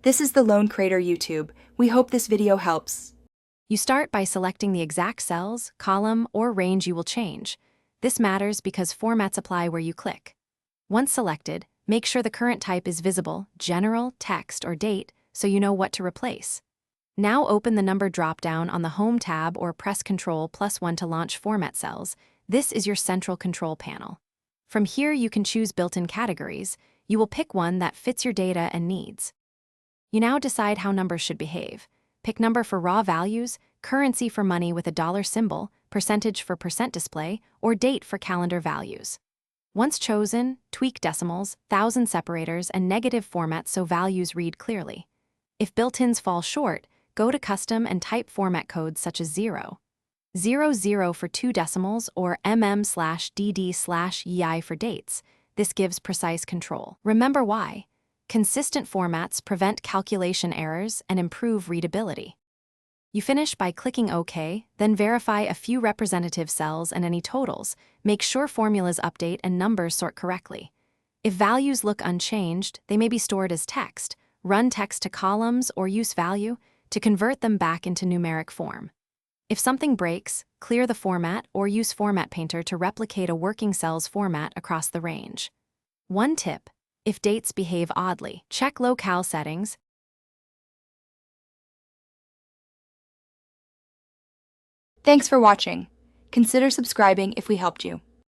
This is the Lone Creator YouTube. We hope this video helps. You start by selecting the exact cells, column, or range you will change. This matters because formats apply where you click. Once selected, make sure the current type is visible, general, text, or date, so you know what to replace. Now open the number dropdown on the Home tab or press Ctrl+1 to launch Format Cells. This is your central control panel. From here you can choose built-in categories. You will pick one that fits your data and needs. You now decide how numbers should behave. Pick number for raw values, currency for money with a dollar symbol, percentage for percent display, or date for calendar values. Once chosen, tweak decimals, thousand separators, and negative formats so values read clearly. If built-ins fall short, go to Custom and type format codes such as 0. 00 for 2 decimals or mm/dd/yi for dates. This gives precise control. Remember why. Consistent formats prevent calculation errors and improve readability. You finish by clicking OK, then verify a few representative cells and any totals. Make sure formulas update and numbers sort correctly. If values look unchanged, they may be stored as text. Run text to columns or use value to convert them back into numeric form. If something breaks, clear the format or use Format Painter to replicate a working cell's format across the range. One tip: if dates behave oddly, check locale settings. Thanks for watching. Consider subscribing if we helped you.